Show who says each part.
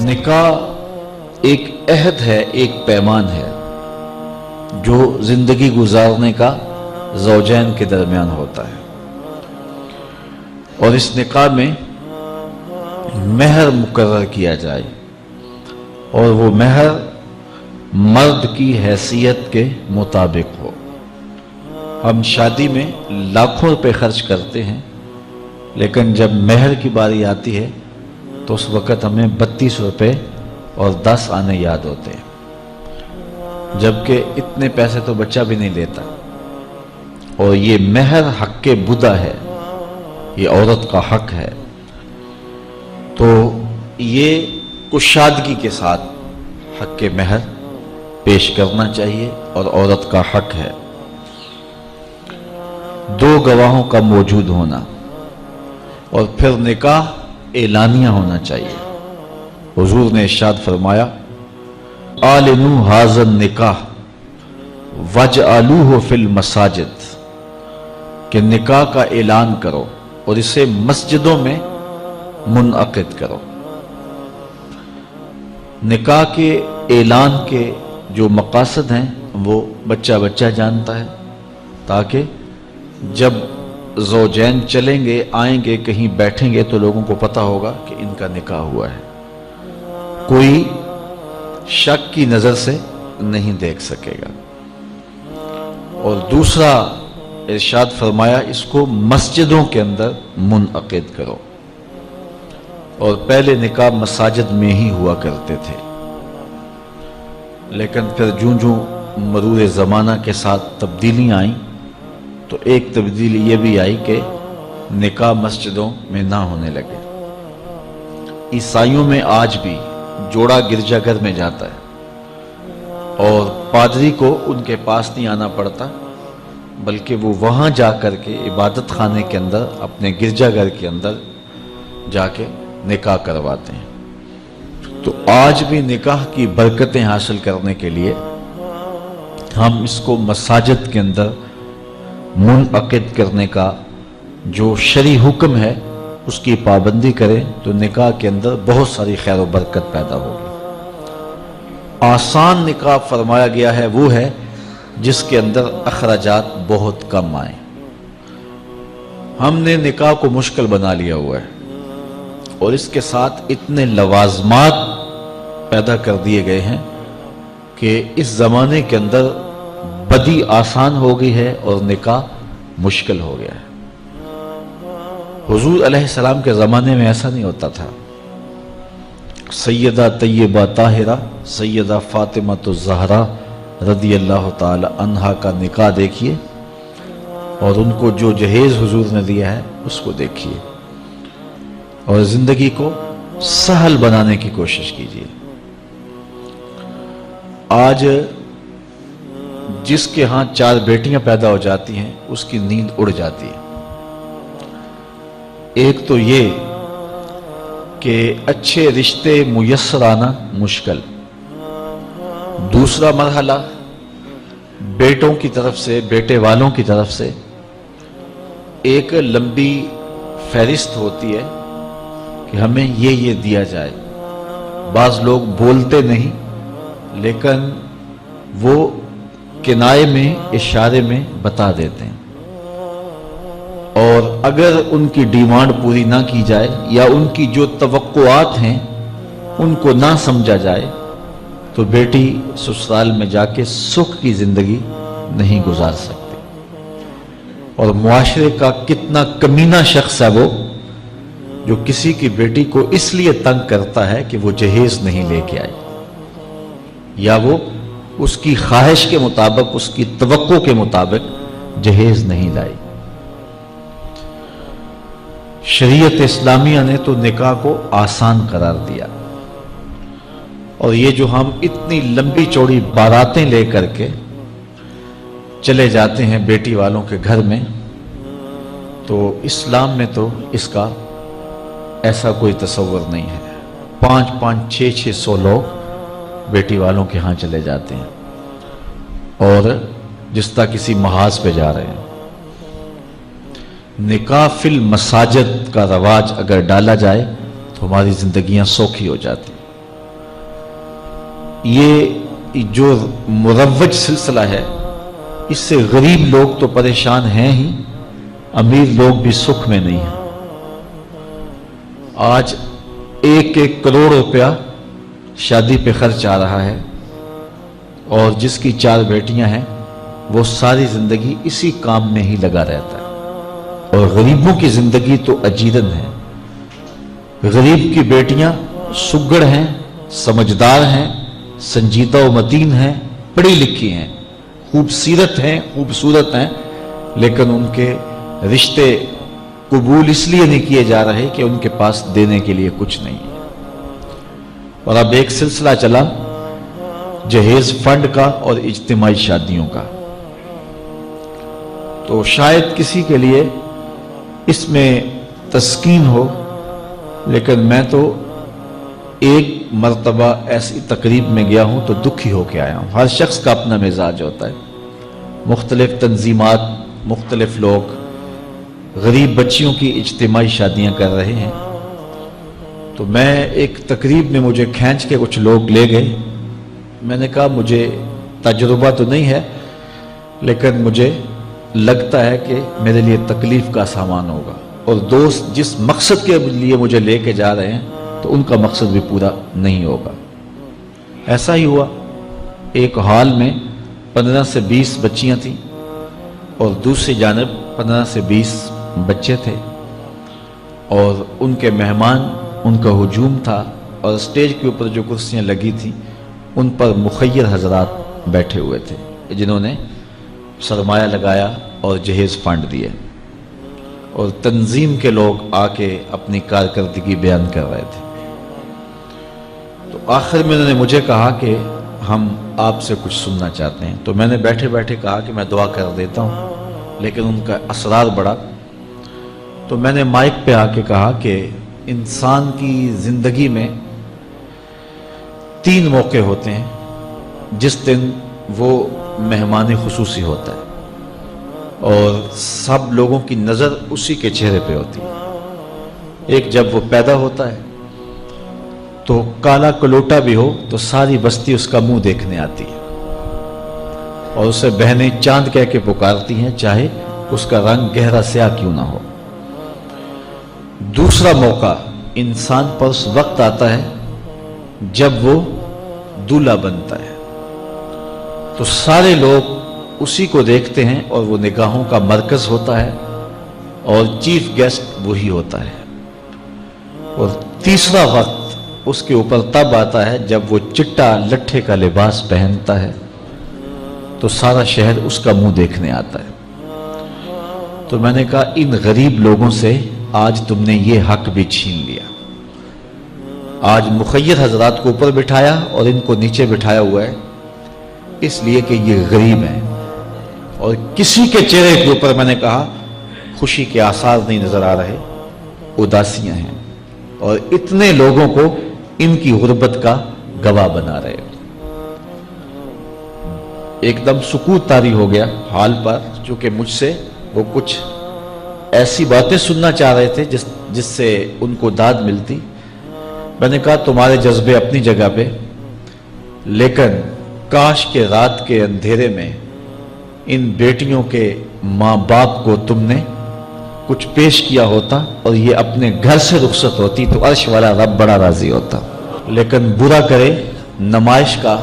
Speaker 1: निकाह एक अहद है, एक पैमान है जो जिंदगी गुजारने का ज़ौजैन के दरमियान होता है। और इस निकाह में महर मुकर्रर किया जाए और वो महर मर्द की हैसियत के मुताबिक हो। हम शादी में लाखों रुपए खर्च करते हैं, लेकिन जब महर की बारी आती है तो उस वक़्त हमें 32 रुपए और 10 आने याद होते हैं, जबकि इतने पैसे तो बच्चा भी नहीं लेता। और ये महर हक के बुदा है, ये औरत का हक है, तो ये कुशादगी के साथ हक के महर पेश करना चाहिए और औरत का हक है। 2 गवाहों का मौजूद होना और फिर निकाह एलानिया होना चाहिए। हुजूर ने इरशाद फरमाया, आलिनु हाज़न निकाह वजअलूहु फिल मसाजिद, कि निकाह का ऐलान करो और इसे मस्जिदों में मुनअक़िद करो। निकाह के ऐलान के जो मकासद हैं वो बच्चा बच्चा जानता है, ताकि जब ज़ौजैन चलेंगे आएंगे कहीं बैठेंगे तो लोगों को पता होगा कि इनका निकाह हुआ है, कोई शक की नज़र से नहीं देख सकेगा। और दूसरा इरशाद फरमाया, इसको मस्जिदों के अंदर मुनअक़िद करो। और पहले निकाह मसाजिद में ही हुआ करते थे, लेकिन फिर जूं जूं मरूर ज़माना के साथ तब्दीलियाँ आई तो एक तब्दीली ये भी आई कि निकाह मस्जिदों में ना होने लगे। ईसाइयों में आज भी जोड़ा गिरजाघर में जाता है और पादरी को उनके पास नहीं आना पड़ता, बल्कि वो वहाँ जा कर के इबादत खाने के अंदर अपने गिरजाघर के अंदर जाके निकाह करवाते हैं। तो आज भी निकाह की बरकतें हासिल करने के लिए हम इसको मसाजिद के अंदर मुनअक़िद करने का जो शरई हुक्म है उसकी पाबंदी करें तो निकाह के अंदर बहुत सारी खैर व बरकत पैदा होगी। आसान निकाह फरमाया गया है वो है जिसके अंदर अखराजात बहुत कम आए। हमने निकाह को मुश्किल बना लिया हुआ है और इसके साथ इतने लवाजमात पैदा कर दिए गए हैं कि इस ज़माने के अंदर बदी आसान हो गई है और निकाह मुश्किल हो गया है। हुजूर अलैहिस्सलाम के ज़माने में ऐसा नहीं होता था। सैयदा तय्यबा ताहिरा सैयदा फातिमा तो ज़हरा रदियल्लाहु ताला अन्हा का निकाह देखिए और उनको जो जहेज हुजूर ने दिया है उसको देखिए और ज़िंदगी को सहल बनाने की कोशिश कीजिए। आज जिसके यहाँ 4 बेटियां पैदा हो जाती हैं उसकी नींद उड़ जाती है। एक तो ये कि अच्छे रिश्ते मुयस्सर आना मुश्किल, दूसरा मरहला बेटों की तरफ से, बेटे वालों की तरफ से एक लंबी फहरिस्त होती है कि हमें ये दिया जाए। बाज़ लोग बोलते नहीं, लेकिन वो किनारे में, इशारे में बता देते हैं। और अगर उनकी डिमांड पूरी ना की जाए या उनकी जो तवक्कुआत हैं उनको ना समझा जाए तो बेटी ससुराल में जाके सुख की जिंदगी नहीं गुजार सकती। और मुआशरे का कितना कमीना शख्स है वो जो किसी की बेटी को इसलिए तंग करता है कि वो जहेज नहीं लेके आई या वो उसकी ख्वाहिश के मुताबिक, उसकी तवक्को के मुताबिक जहेज नहीं लाई। शरीयत इस्लामिया ने तो निकाह को आसान करार दिया। और ये जो हम इतनी लंबी चौड़ी बारातें लेकर के चले जाते हैं बेटी वालों के घर में, तो इस्लाम में तो इसका ऐसा कोई तसव्वुर नहीं है। 500 600 लोग बेटी वालों के यहाँ चले जाते हैं और जिस तरह किसी महाज पे जा रहे हैं। निकाह फिल मसाजिद का रवाज अगर डाला जाए तो हमारी जिंदगियां सौखी हो जाती। یہ جو مروج سلسلہ ہے اس سے غریب لوگ تو پریشان ہیں ہی، امیر لوگ بھی سکھ میں نہیں ہیں۔ آج 1 کروڑ روپیہ شادی پہ خرچ آ رہا ہے، اور جس کی 4 بیٹیاں ہیں وہ ساری زندگی اسی کام میں ہی لگا رہتا ہے۔ اور غریبوں کی زندگی تو اجیرن ہے۔ غریب کی بیٹیاں سگڑ ہیں، سمجھدار ہیں، سنجیدہ و متین ہیں، پڑھی لکھی ہیں، خوبصورت ہیں، خوبصورت ہیں، لیکن ان کے رشتے قبول اس لیے نہیں کیے جا رہے کہ ان کے پاس دینے کے لیے کچھ نہیں ہے۔ اور اب ایک سلسلہ چلا جہیز فنڈ کا اور اجتماعی شادیوں کا، تو شاید کسی کے لیے اس میں تسکین ہو، لیکن میں تو ایک مرتبہ ایسی تقریب میں گیا ہوں تو دکھی ہو کے آیا ہوں۔ ہر شخص کا اپنا مزاج ہوتا ہے، مختلف تنظیمات، مختلف لوگ غریب بچیوں کی اجتماعی شادیاں کر رہے ہیں، تو میں ایک تقریب میں مجھے کھینچ کے کچھ لوگ لے گئے۔ میں نے کہا مجھے تجربہ تو نہیں ہے، لیکن مجھے لگتا ہے کہ میرے لیے تکلیف کا سامان ہوگا، اور دوست جس مقصد کے لیے مجھے لے کے جا رہے ہیں تو ان کا مقصد بھی پورا نہیں ہوگا۔ ایسا ہی ہوا، ایک ہال میں 15 سے 20 بچیاں تھیں، اور دوسری جانب 15 سے 20 بچے تھے، اور ان کے مہمان، ان کا ہجوم تھا، اور اسٹیج کے اوپر جو کرسیاں لگی تھیں ان پر مخیر حضرات بیٹھے ہوئے تھے جنہوں نے سرمایہ لگایا اور جہیز فنڈ دیے، اور تنظیم کے لوگ آ کے اپنی کارکردگی بیان کر رہے تھے۔ تو آخر میں انہوں نے مجھے کہا کہ ہم آپ سے کچھ سننا چاہتے ہیں، تو میں نے بیٹھے بیٹھے کہا کہ میں دعا کر دیتا ہوں، لیکن ان کا اصرار بڑھا، تو میں نے مائک پہ آ کے کہا کہ انسان کی زندگی میں 3 موقع ہوتے ہیں جس دن وہ مہمان خصوصی ہوتا ہے، اور سب لوگوں کی نظر اسی کے چہرے پہ ہوتی ہے۔ ایک جب وہ پیدا ہوتا ہے تو کالا کلوٹا بھی ہو تو ساری بستی اس کا منہ دیکھنے آتی ہے، اور اسے بہنیں چاند کہہ کے پکارتی ہیں، چاہے اس کا رنگ گہرا سیاہ کیوں نہ ہو۔ دوسرا موقع انسان پر اس وقت آتا ہے جب وہ دولہا بنتا ہے، تو سارے لوگ اسی کو دیکھتے ہیں اور وہ نگاہوں کا مرکز ہوتا ہے، اور چیف گیسٹ وہی ہوتا ہے۔ اور تیسرا وقت اس کے اوپر تب آتا ہے جب وہ چٹا لٹھے کا لباس پہنتا ہے، تو سارا شہر اس کا منہ دیکھنے آتا ہے۔ تو میں نے کہا ان غریب لوگوں سے آج تم نے یہ حق بھی چھین لیا۔ آج مخیر حضرات کو اوپر بٹھایا اور ان کو نیچے بٹھایا ہوا ہے، اس لیے کہ یہ غریب ہیں، اور کسی کے چہرے کے اوپر میں نے کہا خوشی کے آثار نہیں نظر آ رہے، اداسیاں ہیں، اور اتنے لوگوں کو ان کی غربت کا گواہ بنا رہے ہو۔ ایک دم سکوت طاری ہو گیا حال پر، چونکہ مجھ سے وہ کچھ ایسی باتیں سننا چاہ رہے تھے جس سے ان کو داد ملتی۔ میں نے کہا تمہارے جذبے اپنی جگہ پہ، لیکن کاش کے رات کے اندھیرے میں ان بیٹیوں کے ماں باپ کو تم نے کچھ پیش کیا ہوتا اور یہ اپنے گھر سے رخصت ہوتی تو عرش والا رب بڑا راضی ہوتا، لیکن برا کرے نمائش کا